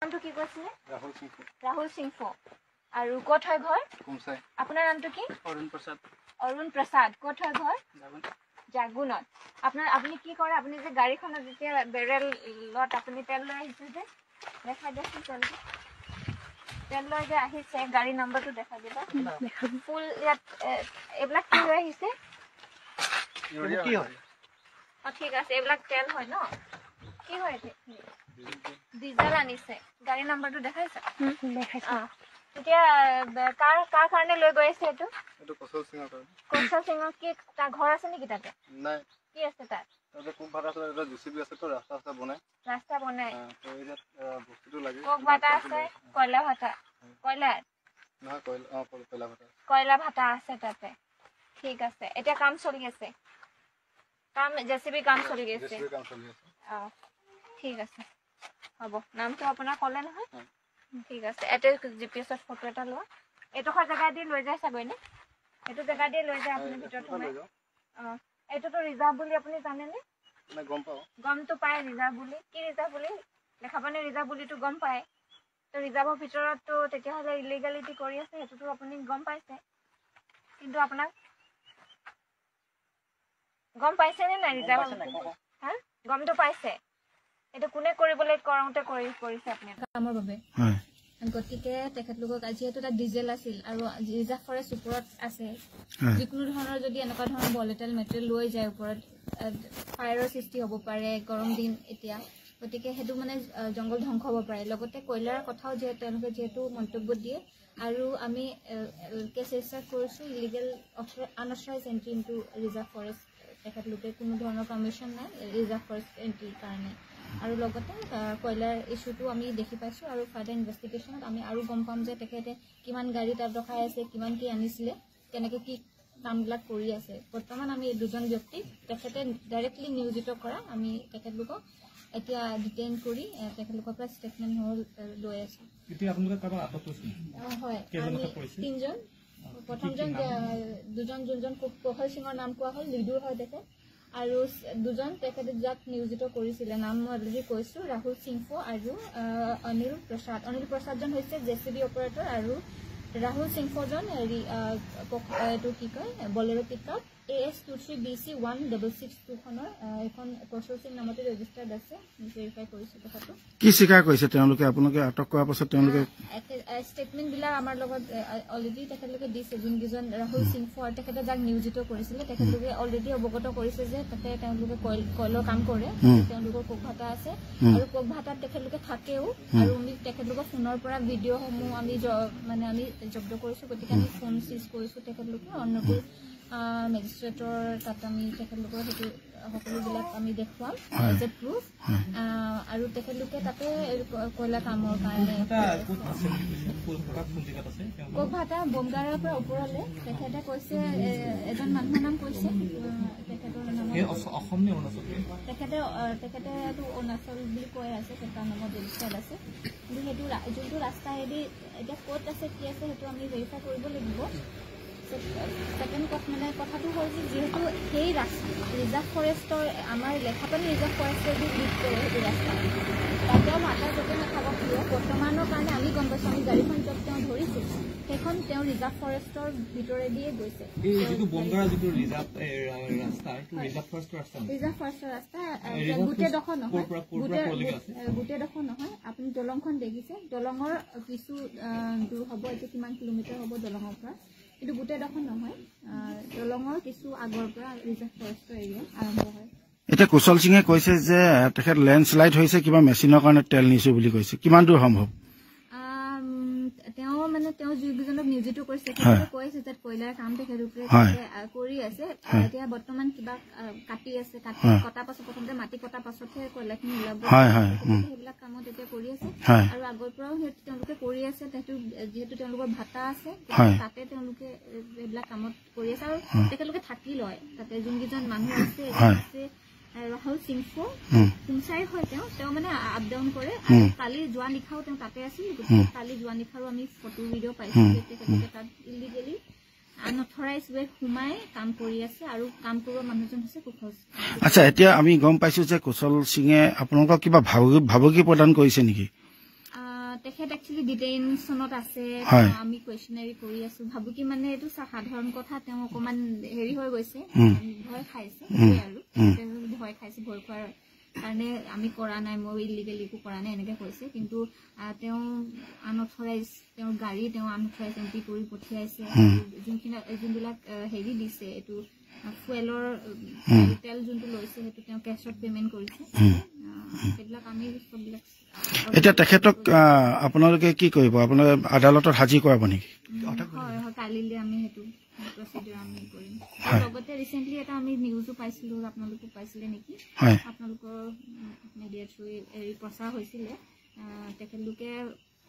নামটো কি কৈছিলে? ৰাহুল সিংহ। ৰাহুল সিংহ। আৰু ক'ত হয় ঘৰ? কুমচাই। আপোনাৰ নামটো কি? অৰুণ প্ৰসাদ। অৰুণ প্ৰসাদ। ক'ত হয় ঘৰ? জাগুন। জাগুনত। আপুনি কি কৰে? আপুনি যে গাড়ীখনত যেতিয়া বেৰেলত আপুনি তেল লৈ আহিছে যে দেখাই দিয়কচোন তেলটো। তেল লৈ যে আহিছে গাড়ী নম্বৰটো দেখাই দিবা। ফুল ইয়াত এইবিলাক কি লৈ আহিছে? কি হয়? ঠিক আছে, এইবিলাক তেল হয় ন? কি হয়? ডিজেল আনিছে। গাড়ী নম্বৰটো দেখাইছা? দেখাইছা। এতিয়া কাৰ কাৰণে লৈ গৈ আছে এইটো? এইটো কৌশল সিংহৰ কাৰণে। কৌশল সিংহৰ কি তাৰ ঘৰ আছে নেকি তাতে? নাই। কি আছে তাত? তাতে কোক ভাটা আছে, এটা জেচিবি আছে তো ৰাস্তা বনাই। ৰাস্তা বনাই। তো ইয়াত বস্তুটো লাগে। কোক ভাটা আছে, কয়লা ভাটা। কয়লা? নহয় কয়লা ভাটা। কয়লা ভাটা আছে তাতে। ঠিক আছে। এতিয়া কাম চলি আছে। জেচিবি কাম চলি আছে। জেচিবি কাম চলি আছে। ঠিক আছে। হ'ব। নামটো আপোনাৰ ক'লে নহয়? ঠিক আছে। এটা জিপিএছত ফটো এটা লোৱা। এইডোখৰ জেগা দি লৈ যায় চাগৈ নে? এইটো জেগা দিয়ে লৈ যায় আপুনি ভিতৰত সোমাই। এইটোতো ৰিজাৰ্ভ বুলি আপুনি জানেনে? নাই, গম পাওঁ। গমটো পায় ৰিজাৰ্ভ বুলি? কি ৰিজাৰ্ভ বুলি? দেখা পানে ৰিজাৰ্ভ বুলিতো গম পায়। তো ৰিজাৰ্ভৰ ভিতৰততো তেতিয়াহ'লে ইলিগেলিটি কৰি আছে, সেইটোতো আপুনি গম পাইছে। কিন্তু আপোনাক গম পাইছেনে নাই ৰিজাৰ্ভ? হা? গমটো পাইছে? এইটো কোনে কৰিবলৈ কৰিছে আপুনি কামৰ বাবে? গতিকে তেখেতলোকক যিহেতু তাত ডিজেল আছিল আৰু ৰিজাৰ্ভ ফৰেষ্ট ওপৰত আছে, যিকোনো ধৰণৰ যদি এনেকুৱা ধৰণৰ ভলেটাইল মেটেৰিয়েল লৈ যায় ওপৰত, ফায়াৰৰ সৃষ্টি হ'ব পাৰে। গৰম দিন এতিয়া, গতিকে সেইটো মানে জংঘল ধ্বংস হ'ব পাৰে। লগতে কয়লাৰ কথাও তেওঁলোকে যিহেতু মন্তব্য দিয়ে, আৰু আমি কেছ ৰেজিষ্টাৰ কৰিছোঁ illegal unauthorised entry into reserve forest. তেখেতলোকে কোনো ধৰণৰ পাৰ্মিশ্যন নাই ৰিজাৰ্ভ ফৰেষ্ট এণ্ট্ৰিৰ কাৰণে। আৰু লগতে কয়লাৰ ইছ্যুটো আমি দেখি পাইছোঁ, আৰু ফাৰ্ডাৰ ইনভেষ্টিগেশ্যনত আমি আৰু গম পাম যে তেখেতে কিমান গাড়ী তাত ৰখাই আছে, কিমান কি আনিছিলে, কেনেকৈ কি কামবিলাক কৰি আছে। বৰ্তমান আমি এই দুজন ব্যক্তিক তেখেতে ডাইৰেক্টলি নিয়োজিত কৰা, আমি তেখেতলোকক এতিয়া ডিটেইন কৰি তেখেতলোকৰ পৰা ষ্টেটমেণ্ট লৈ আছোঁ। হয়, আমি তিনিজন। প্ৰথমজন দুজন যোনজন কৌশল সিঙৰ নাম কোৱা হ'ল, লিডুৰ হয় তেখেত। আৰু দুজন তেখেতে যাক নিয়োজিত কৰিছিলে, নাম মই অলৰেডি কৈছোঁ, ৰাহুল সিংহ আৰু অনিল প্ৰসাদ। অনিল প্ৰসাদজন হৈছে জেচিবি অপাৰেটৰ, আৰু ৰাহুল সিংহজন এইটো কি কয় বলেৰো পিকআপ AS23BC1662খনৰ এখন কৌশল সিং নামতে ৰেজিষ্টাৰ্ড আছে। ভেৰিফাই কৰিছোঁ কথাটো। কি স্বীকাৰ কৰিছে তেওঁলোকে? আপোনালোকে আটক কৰাৰ পাছত তেওঁলোকে ষ্টেটমেণ্টবিলাক আমাৰ লগত অলৰেডি তেখেতলোকে দিছে। যোনকেইজন ৰাহুল সিংহ আৰু তেখেতে যাক নিয়োজিত কৰিছিলে, তেখেতলোকে অলৰেডি অৱগত কৰিছে যে তাতে তেওঁলোকে কয়লৰ কাম কৰে, তেওঁলোকৰ কোক ভাটা আছে, আৰু কোক ভাটাত তেখেতলোকে থাকেও। আৰু আমি তেখেতলোকৰ ফোনৰ পৰা ভিডিঅ'সমূহ আমি জব্দ কৰিছোঁ। গতিকে আমি ফোন চিজ কৰিছোঁ তেখেতলোকে। অন্যবোৰ মেজিষ্ট্ৰেটৰ তাত আমি তেখেতলোকৰ সেইটো সকলোবিলাক আমি দেখুৱাম এজ এ প্ৰুফ। আৰু তেখেতলোকে তাতে কয়লা কামৰ কাৰণে কোক ভাটা বমগাৰৰ পৰা ওপৰলৈ তেখেতে কৈছে, এজন মানুহৰ নাম কৈছে, তেখেতৰ নাম তেখেতেতো অৰুণাচল বুলি কৈ আছে, তেখেতৰ নামত ৰেজিষ্টাৰ্ড আছে। কিন্তু সেইটো যোনটো ৰাস্তাইদি এতিয়া ক'ত আছে কি আছে সেইটো আমি ভেৰিফাই কৰিব লাগিব। ছেকেণ্ড কথাটো হ'ল যে যিহেতু সেই ৰিজাৰ্ভ ফৰেষ্টৰ আমাৰ লেখাপানী ৰিজাৰ্ভ ফৰেষ্টেদি লিড কৰে সেইটো ৰাস্তা, তাতেও ভাটা য'তে নাথাকক কিয়, বৰ্তমানৰ কাৰণে আমি গম পাইছোঁ, আমি গাড়ীখন য'ত তেওঁ ধৰিছোঁ সেইখন তেওঁ ৰিজাৰ্ভ ফৰেষ্টৰ ভিতৰেদিয়ে গৈছে। ৰিজাৰ্ভ ফৰেষ্টৰ ৰাস্তা গোটেইডোখৰ নহয়, গোটেইডোখৰ নহয়। আপুনি দলংখন দেখিছে, দলঙৰ কিছু দূৰ হ'ব, এতিয়া কিমান কিলোমিটাৰ হ'ব দলঙৰ পৰা, কিন্তু গোটেইডোখৰ নহয়। দলঙৰ কিছু আগৰ পৰা ৰিজাৰ্ভ ফৰেষ্টৰ এৰিয়া আৰম্ভ হয়। এতিয়া কুশল সিঙে কৈছে যে তেখেত লেণ্ডশ্লাইড হৈছে, কিবা মেচিনৰ কাৰণে তেল নিছোঁ বুলি কৈছে, কিমান দূৰ সম্ভৱ? তেওঁ যিকেইজনক নিয়োজিত কৰিছে তেখেতে কৈ আছে যে কয়লাৰ কাম তেখেতলোকে কৰি আছে। এতিয়া বৰ্তমান কিবা কাটি আছে, কটাৰ পাছত প্ৰথমতে মাটি কটাৰ পাছতহে কয়লাখিনি ওলাব, সেইবিলাক কামত এতিয়া কৰি আছে। আৰু আগৰ পৰাও তেওঁলোকে কৰি আছে, যিহেতু তেওঁলোকৰ ভাটা আছে তাতে তেওঁলোকে এইবিলাক কামত কৰি আছে। আৰু তেখেতলোকে থাকি লয় তাতে, যোনকেইজন মানুহ আছে ৰাহুল সিংহ কুমচাইৰ হয়, তেওঁ মানে আপ ডাউন কৰে। আৰু কালি যোৱা নিশাও তেওঁ তাতে আছিল। কালি যোৱা নিশাৰো আমি ফটো ভিডিঅ' পাইছোঁ যে তেখেতলোকে তাত ইলিগেলি আনঅথৰাইজ ৱে সোমাই কাম কৰি আছে, আৰু কাম কৰোৱা মানুহজন হৈছে কুশল সিং। আচ্ছা, এতিয়া আমি গম পাইছোঁ যে কুশল সিঙে আপোনালোকক কিবা ভাবুকি প্ৰদান কৰিছে নেকি? তেখেত একচুৱেলি ডিটেইনশ্যনত আছে আমি কুৱেশ্যনাৰী কৰি আছো ভাবো কি মানে এইটো সাধাৰণ কথা তেওঁ অকমান হেৰি হৈ গৈছে ভয় খাইছে আৰু ভয় খাইছে ভয় খোৱাৰ কাৰণে আমি কৰা নাই মই ইলিগেল একো কৰা নাই এনেকে কৈছে কিন্তু তেওঁ আনঅথৰাইজ তেওঁৰ গাড়ী তেওঁ আনঅথৰাইজ এণ্ট্ৰি কৰি পঠিয়াইছে যোনবিলাক হেৰি দিছে এইটো ফুৱেলৰ তেল যোনটো লৈছে সেইটো তেওঁ কেছত পেমেণ্ট কৰিছে সেইবিলাক আমি সববিলাক এতিয়া তেখেতক আপোনালোকে কি কৰিব আপোনালোকে আদালতত হাজিৰ কৰাব নেকি হয় হয় কালিলৈ আমি সেইটো প্ৰচিডিউৰ আমি কৰিম লগতে ৰিচেণ্টলি এটা আমি নিউজো পাইছিলো আপোনালোকে পাইছিলে নেকি আপোনালোকৰ মিডিয়া থ্ৰু প্ৰচাৰ হৈছিলে তেখেতলোকে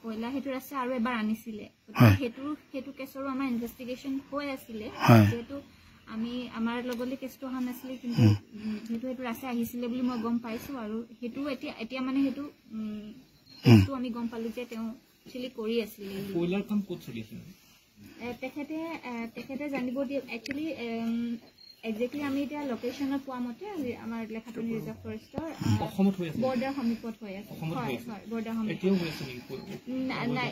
কয়লা সেইটো ৰাস্তা আৰু এবাৰ আনিছিলে সেইটো কেছৰো আমাৰ ইনভেষ্টিগেশ্যন হৈ আছিলে যিহেতু আমি আমাৰ লগতে কেছটো অহা নাছিলে কিন্তু সেইটো ৰাস্তা আহিছিলে বুলি মই গম পাইছো আৰু সেইটো এতিয়া মানে সেইটো কেছটো আমি গম পালো যে তেওঁ একচুৱেলি কৰি আছিলে কয়লাৰ কাম ক'ত চলি আছিল তেখেতে জানিব দিয়ে একচুৱেলি একজেক্টলি আমি এতিয়া লোকেশ্যনত পোৱা মতে আমাৰ লেখাপানী ৰিজাৰ্ভ ফৰেষ্টৰ বৰ্ডাৰ সমীপত হৈ আছে হয় হয় বৰ্ডাৰ সমীপত নাই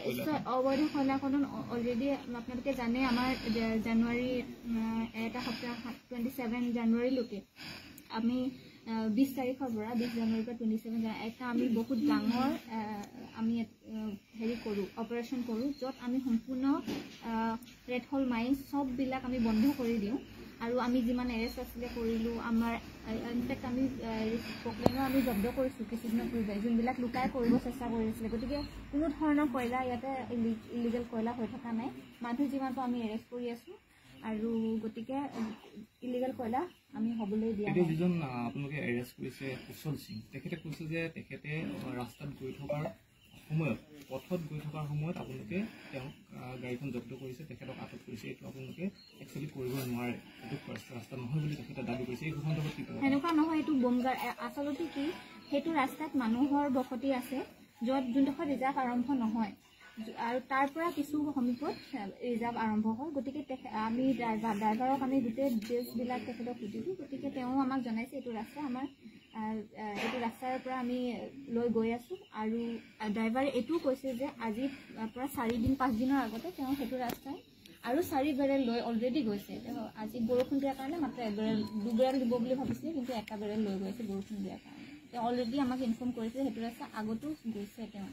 অবৈধ কয়লা খনন অলৰেডি আপোনালোকে জানে আমাৰ জানুৱাৰী এটা সপ্তাহ 27 জানুৱাৰীলৈকে আমি 20 তাৰিখৰ পৰা 20 জানুৱাৰীৰ পৰা 27 এটা আমি বহুত ডাঙৰ আমি হেৰি কৰোঁ অপাৰেশ্যন কৰোঁ য'ত আমি সম্পূৰ্ণ ৰেড হল মাইন্স সববিলাক আমি বন্ধ কৰি দিওঁ আৰু আমি যিমান এৰেষ্ট আছিলে কৰিলোঁ আমাৰ ইনফেক্ট আমি পকলেনো আমি জব্দ কৰিছোঁ কিছুদিনৰ পূৰ্বে যোনবিলাক লুকাই কৰিব চেষ্টা কৰিছিলে গতিকে কোনো ধৰণৰ কয়লা ইয়াতে ইলিগেল কয়লা হৈ থকা নাই মানুহ যিমানটো আমি এৰেষ্ট কৰি আছোঁ আৰু গতিকে ইলিগেল কয়লা আমি হ'বলৈ দিয়া এতিয়া যিজন আপোনালোকে এৰেষ্ট কৰিছে কুশল সিং তেখেতে কৈছে যে তেখেতে ৰাস্তাত গৈ থকাৰ সময়ত পথত গৈ থকাৰ সময়ত আপোনালোকে তেওঁক গাড়ীখন জব্দ কৰিছে তেখেতক আটক কৰিছে এইটো আপোনালোকে একচুৱেলি কৰিব নোৱাৰে এইটো ফাৰ্ষ্ট ৰাস্তা নহয় বুলি তেখেতে দাবী কৰিছে এই সন্দৰ্ভত কি ক'ব এনেকুৱা নহয় এইটো বমগাৰ আচলতে কি সেইটো ৰাস্তাত মানুহৰ বসতি আছে য'ত যোনডোখৰ ৰিজাৰ্ভ আৰম্ভ নহয় আৰু তাৰ পৰা কিছু সমীপত ৰিজাৰ্ভ আৰম্ভ হয় গতিকে আমি ড্ৰাইভাৰক আমি গোটেই ডিটেইলছবিলাক তেখেতক সুধিলোঁ গতিকে তেওঁ আমাক জনাইছে এইটো ৰাস্তা আমাৰ এইটো ৰাস্তাৰ পৰা আমি লৈ গৈ আছোঁ আৰু ড্ৰাইভাৰে এইটোও কৈছে যে আজিৰ পৰা 4-5 দিনৰ আগতে তেওঁ সেইটো ৰাস্তাই আৰু 4 বেৰেল লৈ অলৰেডি গৈছে আজি বৰষুণ দিয়াৰ কাৰণে মাত্ৰ 2 বেৰেল দিব বুলি ভাবিছিলে কিন্তু 1 বেৰেল লৈ গৈছে বৰষুণ দিয়াৰ কাৰণে তেওঁ অলৰেডি আমাক ইনফৰ্ম কৰিছে সেইটো ৰাস্তা আগতো গৈছে তেওঁ